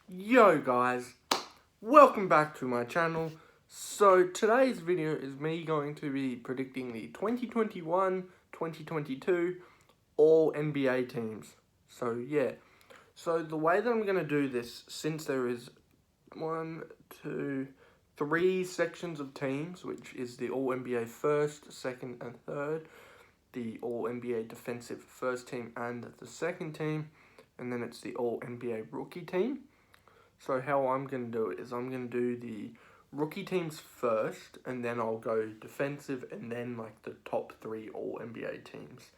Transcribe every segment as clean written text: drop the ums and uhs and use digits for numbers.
Yo guys, welcome back to my channel. So today's video is me going to be predicting the 2021-2022 all NBA teams. So yeah, so the way that I'm going to do this, since there is 3 sections of teams, which is the all NBA first, second and third, the all NBA defensive first team and the second team, and then it's the all NBA rookie team. So how I'm going to do it is I'm going to do the rookie teams first, and then I'll go defensive, and then like the top 3 all NBA teams.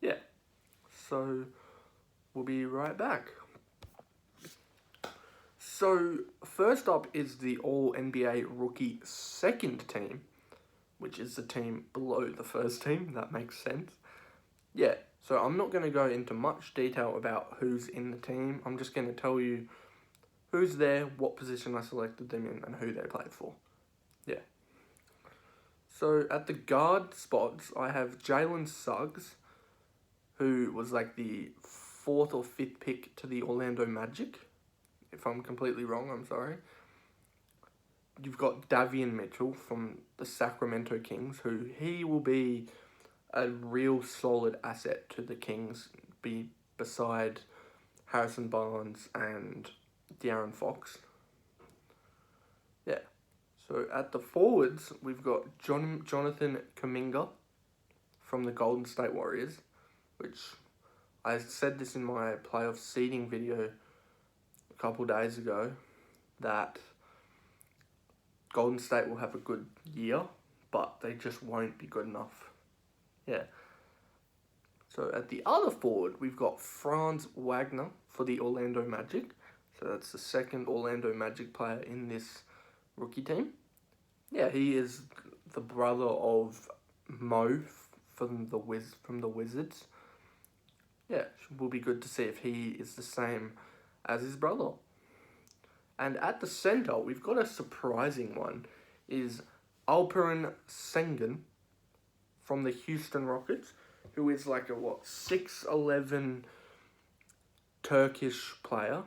Yeah, so we'll be right back. So first up is the all NBA rookie second team, which is the team below the first team. That makes sense. Yeah, so I'm not going to go into much detail about who's in the team. I'm just going to tell you who's there, what position I selected them in, and who they played for. Yeah. So at the guard spots, I have Jalen Suggs, who was like the 4th or 5th pick to the Orlando Magic. If I'm completely wrong, I'm sorry. You've got Davion Mitchell from the Sacramento Kings, who he will be a real solid asset to the Kings, beside Harrison Barnes and De'Aaron Fox. Yeah. So at the forwards, we've got Jonathan Kuminga from the Golden State Warriors, which I said this in my playoff seeding video a couple days ago, that Golden State will have a good year, but they just won't be good enough. Yeah. So at the other forward, we've got Franz Wagner for the Orlando Magic. So that's the second Orlando Magic player in this rookie team. Yeah, he is the brother of Mo from the Wizards. Yeah, it will be good to see if he is the same as his brother. And at the center, we've got a surprising one, is Alperen Sengun from the Houston Rockets, who is like a 6'11" Turkish player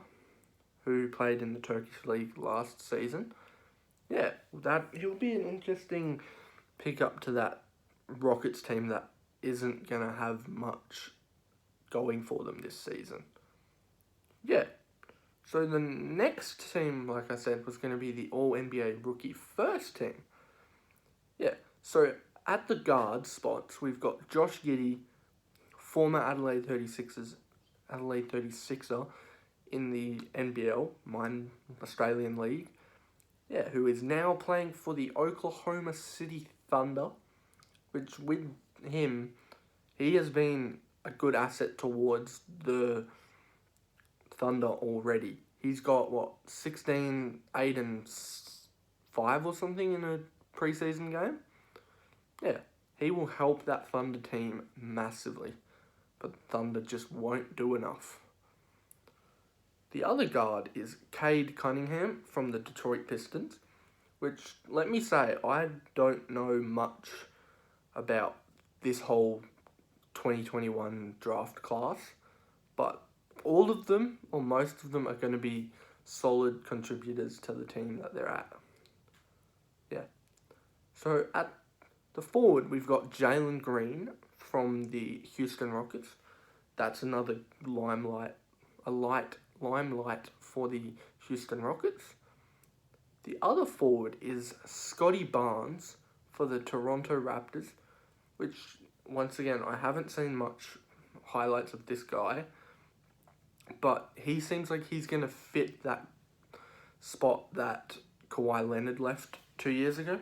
who played in the Turkish league last season. Yeah, he'll be an interesting pickup to that Rockets team that isn't going to have much going for them this season. Yeah. So the next team, like I said, was going to be the All-NBA rookie first team. Yeah. So at the guard spots, we've got Josh Giddey, former Adelaide 36er in the NBL, mine Australian League. Yeah, who is now playing for the Oklahoma City Thunder, which with him, he has been a good asset towards the Thunder already. He's got, 16, 8, and 5 or something in a preseason game? Yeah, he will help that Thunder team massively, but Thunder just won't do enough. The other guard is Cade Cunningham from the Detroit Pistons, which, let me say, I don't know much about this whole 2021 draft class, but all of them, or most of them, are going to be solid contributors to the team that they're at. Yeah. So at the forward, we've got Jalen Green from the Houston Rockets. That's another limelight for the Houston Rockets. The other forward is Scotty Barnes for the Toronto Raptors, which, once again, I haven't seen much highlights of this guy, but he seems like he's going to fit that spot that Kawhi Leonard left 2 years ago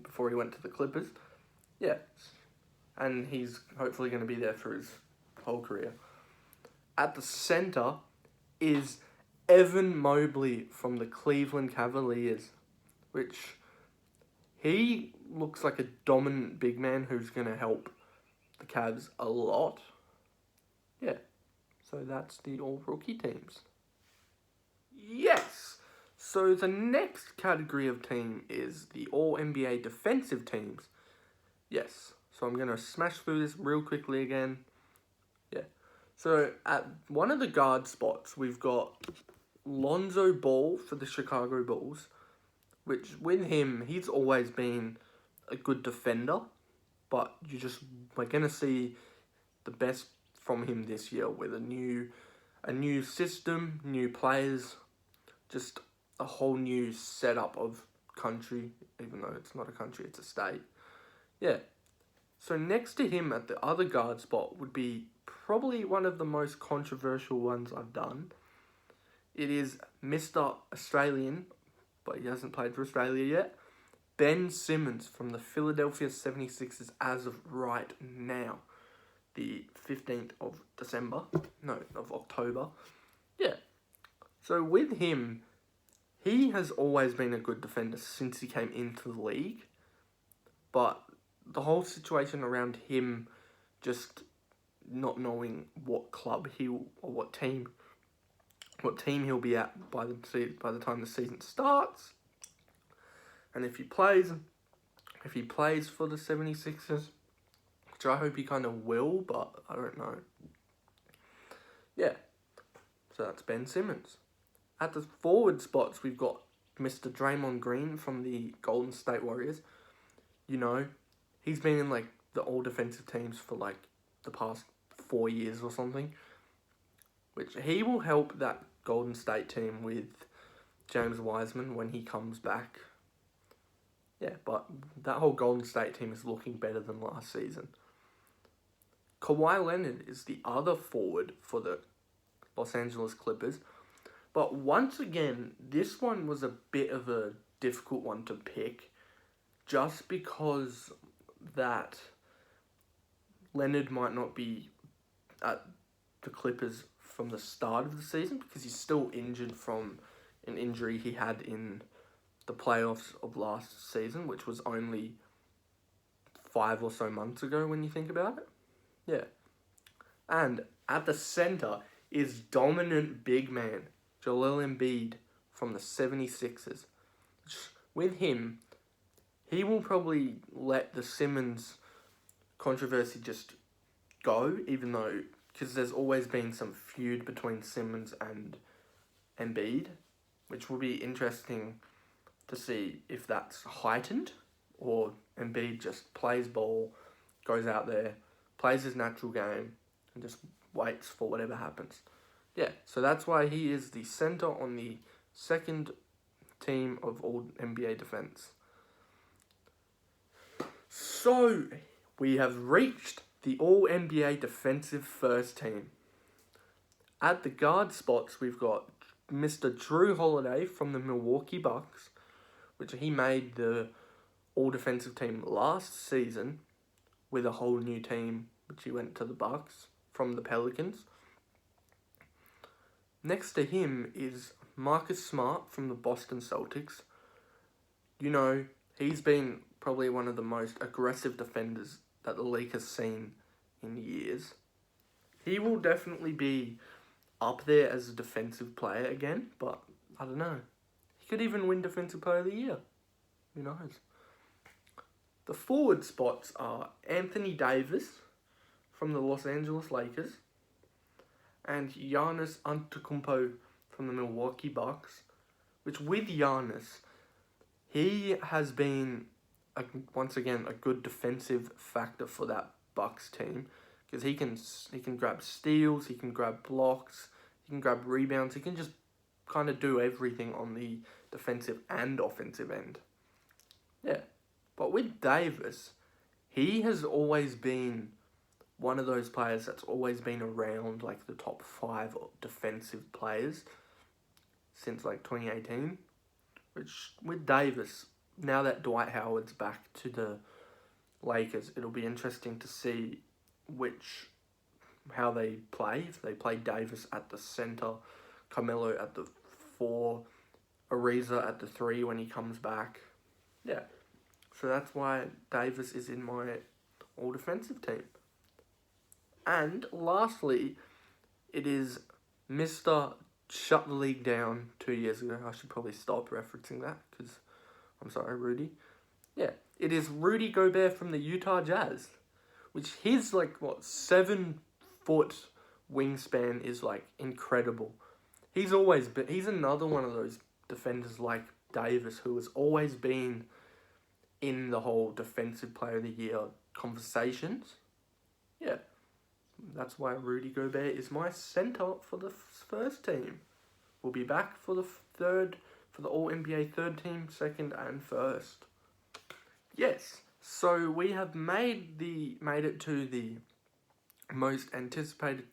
before he went to the Clippers. Yeah, and he's hopefully going to be there for his whole career. At the center is Evan Mobley from the Cleveland Cavaliers, which he looks like a dominant big man who's going to help the Cavs a lot. Yeah, so that's the all-rookie teams. Yes! So the next category of team is the all-NBA defensive teams. Yes, so I'm going to smash through this real quickly again. Yeah, so at one of the guard spots, we've got Lonzo Ball for the Chicago Bulls, which with him, he's always been a good defender, but we're going to see the best from him this year with a new system, new players, just a whole new setup of country, even though it's not a country, it's a state. Yeah. So next to him at the other guard spot would be probably one of the most controversial ones I've done. It is Mr. Australian, but he hasn't played for Australia yet, Ben Simmons from the Philadelphia 76ers as of right now, the 15th of October. Yeah. So with him, he has always been a good defender since he came into the league, but the whole situation around him just not knowing what club what team he'll be at by the time the season starts, and if he plays for the 76ers, which I hope he kind of will, but I don't know. Yeah, so that's Ben Simmons. At the forward spots, we've got Mr. Draymond Green from the Golden State Warriors. You know, he's been in like the all defensive teams for like the past 4 years or something, which he will help that Golden State team with James Wiseman when he comes back. Yeah, but that whole Golden State team is looking better than last season. Kawhi Leonard is the other forward for the Los Angeles Clippers. But once again, this one was a bit of a difficult one to pick, just because that Leonard might not be at the Clippers from the start of the season because he's still injured from an injury he had in the playoffs of last season, which was only 5 or so months ago when you think about it. Yeah. And at the center is dominant big man Joel Embiid from the 76ers. With him, he will probably let the Simmons controversy just go, even though, because there's always been some feud between Simmons and Embiid, which will be interesting to see if that's heightened or Embiid just plays ball, goes out there, plays his natural game, and just waits for whatever happens. Yeah, so that's why he is the center on the second team of all NBA defense. So, we have reached the all NBA defensive first team. At the guard spots, we've got Mr. Drew Holiday from the Milwaukee Bucks, which he made the all defensive team last season with a whole new team, which he went to the Bucks from the Pelicans. Next to him is Marcus Smart from the Boston Celtics. You know, he's been probably one of the most aggressive defenders that the league has seen in years. He will definitely be up there as a defensive player again, but I don't know. He could even win Defensive Player of the Year. Who knows? The forward spots are Anthony Davis from the Los Angeles Lakers and Giannis Antetokounmpo from the Milwaukee Bucks, which with Giannis, he has been, once again, a good defensive factor for that Bucks team, because he can grab steals, he can grab blocks, he can grab rebounds, he can just kind of do everything on the defensive and offensive end. Yeah, but with Davis, he has always been one of those players that's always been around like the top 5 defensive players since like 2018, which with Davis, now that Dwight Howard's back to the Lakers, it'll be interesting to see how they play. If they play Davis at the center, Carmelo at the 4, Ariza at the 3 when he comes back. Yeah, so that's why Davis is in my all-defensive team. And lastly, it is Mr. Shut the League Down 2 years ago. I should probably stop referencing that because I'm sorry, Rudy. Yeah, it is Rudy Gobert from the Utah Jazz, which his 7 foot wingspan is incredible. he's another one of those defenders like Davis who has always been in the whole defensive player of the year conversations. Yeah, that's why Rudy Gobert is my centre for the first team. We'll be back for the All NBA third team, second and first. Yes, so we have made it to the most anticipated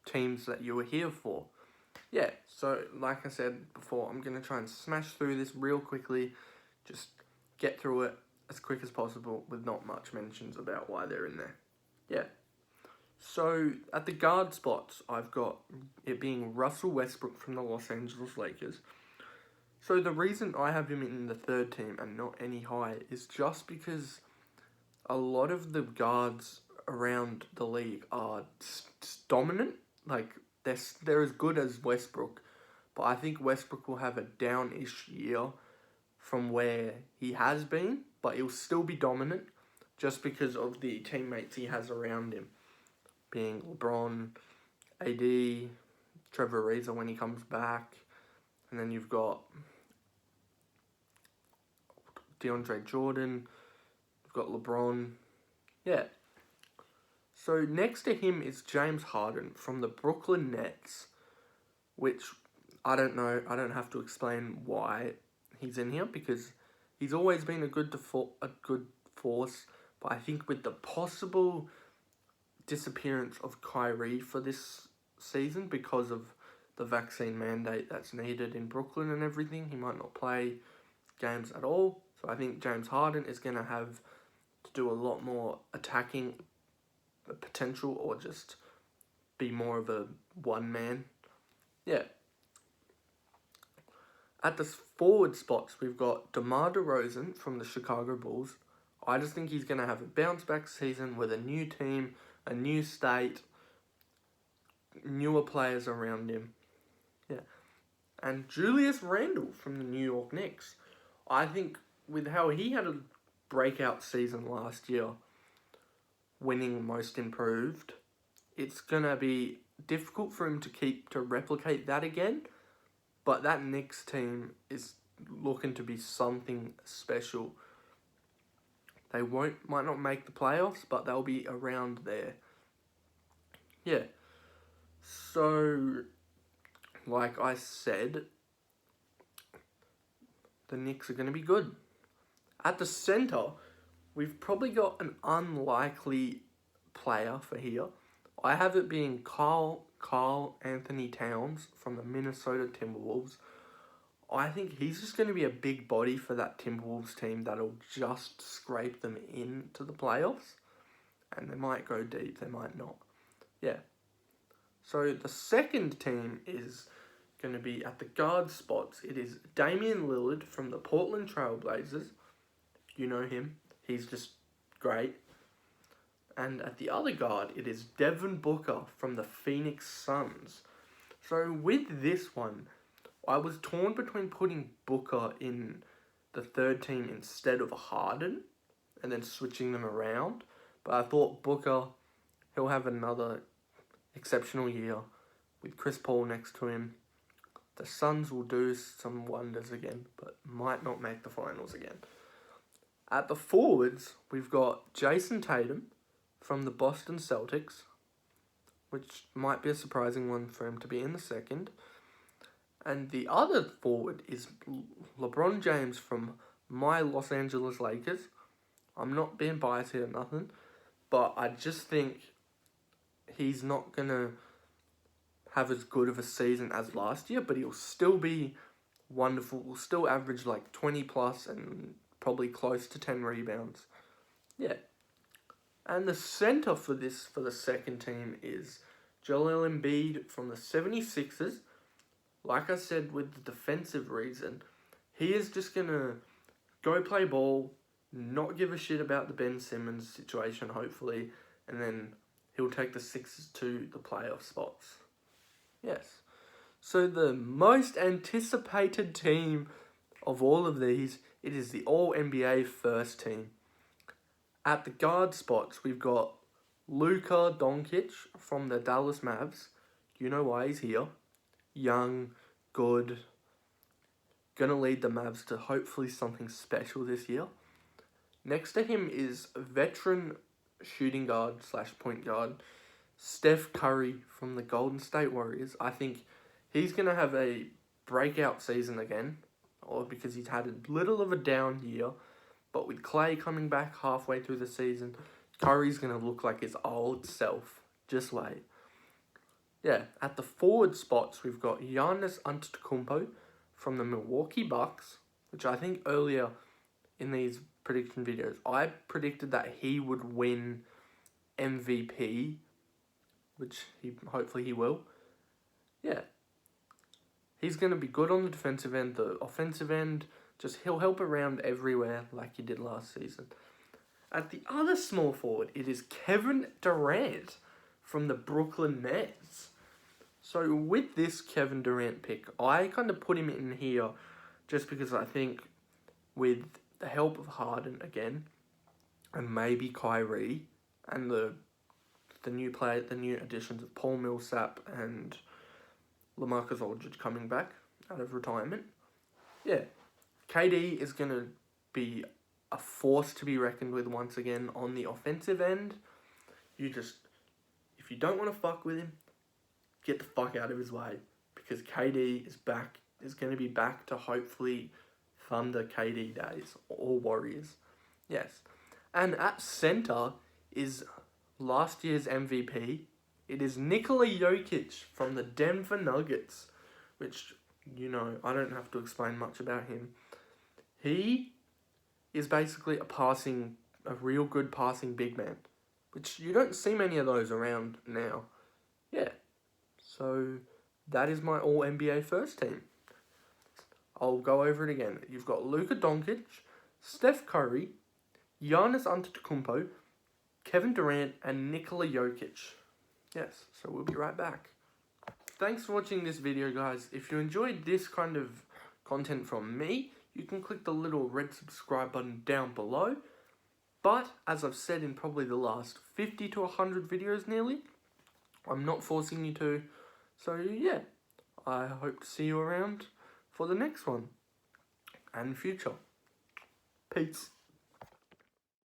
teams that you were here for. Yeah, so like I said before, I'm going to try and smash through this real quickly, just get through it as quick as possible with not much mentions about why they're in there. Yeah. So at the guard spots, I've got it being Russell Westbrook from the Los Angeles Lakers. So the reason I have him in the third team and not any higher is just because a lot of the guards around the league are dominant. Like, they're as good as Westbrook, but I think Westbrook will have a down-ish year from where he has been, but he'll still be dominant just because of the teammates he has around him, being LeBron, AD, Trevor Ariza when he comes back, and then you've got DeAndre Jordan, you've got LeBron, yeah. So next to him is James Harden from the Brooklyn Nets, which I don't know. I don't have to explain why he's in here because he's always been a good force. But I think with the possible disappearance of Kyrie for this season because of the vaccine mandate that's needed in Brooklyn and everything, he might not play games at all. So I think James Harden is going to have to do a lot more attacking potential or just be more of a one man. Yeah. At the forward spots, we've got DeMar DeRozan from the Chicago Bulls. I just think he's going to have a bounce back season with a new team, a new state, newer players around him. Yeah. And Julius Randle from the New York Knicks. I think with how he had a breakout season last year, winning Most Improved, it's going to be difficult for him to replicate that again. But that Knicks team is looking to be something special. They might not make the playoffs, but they'll be around there. Yeah. So, like I said, the Knicks are going to be good. At the centre, we've probably got an unlikely player for here. I have it being Karl Anthony Towns from the Minnesota Timberwolves. I think he's just going to be a big body for that Timberwolves team that'll just scrape them into the playoffs. And they might go deep, they might not. Yeah. So the second team is going to be at the guard spots. It is Damian Lillard from the Portland Trail Blazers. You know him. He's just great. And at the other guard, it is Devin Booker from the Phoenix Suns. So with this one, I was torn between putting Booker in the third team instead of Harden and then switching them around. But I thought Booker, he'll have another exceptional year with Chris Paul next to him. The Suns will do some wonders again, but might not make the finals again. At the forwards, we've got Jason Tatum from the Boston Celtics, which might be a surprising one for him to be in the second. And the other forward is LeBron James from my Los Angeles Lakers. I'm not being biased here or nothing, but I just think he's not going to have as good of a season as last year, but he'll still be wonderful. Will still average like 20 plus and probably close to 10 rebounds. Yeah. And the centre for the second team is Joel Embiid from the 76ers. Like I said, with the defensive reason, he is just going to go play ball, not give a shit about the Ben Simmons situation, hopefully, and then he'll take the Sixers to the playoff spots. Yes. So the most anticipated team of all of these, it is the All-NBA first team. At the guard spots, we've got Luka Doncic from the Dallas Mavs. You know why he's here. young, good, gonna lead the Mavs to hopefully something special this year. Next to him is veteran shooting guard / point guard Steph Curry from the Golden State Warriors. I think he's gonna have a breakout season again, or because he's had a little of a down year, but with Clay coming back halfway through the season, Curry's gonna look like his old self. Just wait. Yeah, at the forward spots, we've got Giannis Antetokounmpo from the Milwaukee Bucks, which I think earlier in these prediction videos, I predicted that he would win MVP, which hopefully he will. Yeah. He's going to be good on the defensive end. The offensive end, just he'll help around everywhere like he did last season. At the other small forward, it is Kevin Durant from the Brooklyn Nets. So with this Kevin Durant pick, I kind of put him in here just because I think with the help of Harden again, and maybe Kyrie, and the new additions of Paul Millsap and LaMarcus Aldridge coming back out of retirement. Yeah, KD is going to be a force to be reckoned with once again on the offensive end. If you don't want to fuck with him, get the fuck out of his way, because KD is going to be back to hopefully Thunder KD days, or Warriors. Yes. And at center is last year's MVP. It is Nikola Jokic from the Denver Nuggets, which, I don't have to explain much about him. He is basically a real good passing big man, which you don't see many of those around now. Yeah. So that is my All-NBA first team. I'll go over it again. You've got Luka Doncic, Steph Curry, Giannis Antetokounmpo, Kevin Durant, and Nikola Jokic. Yes, so we'll be right back. Thanks for watching this video, guys. If you enjoyed this kind of content from me, you can click the little red subscribe button down below. But, as I've said in probably the last 50 to 100 videos nearly, I'm not forcing you to. So yeah, I hope to see you around for the next one and future. Peace.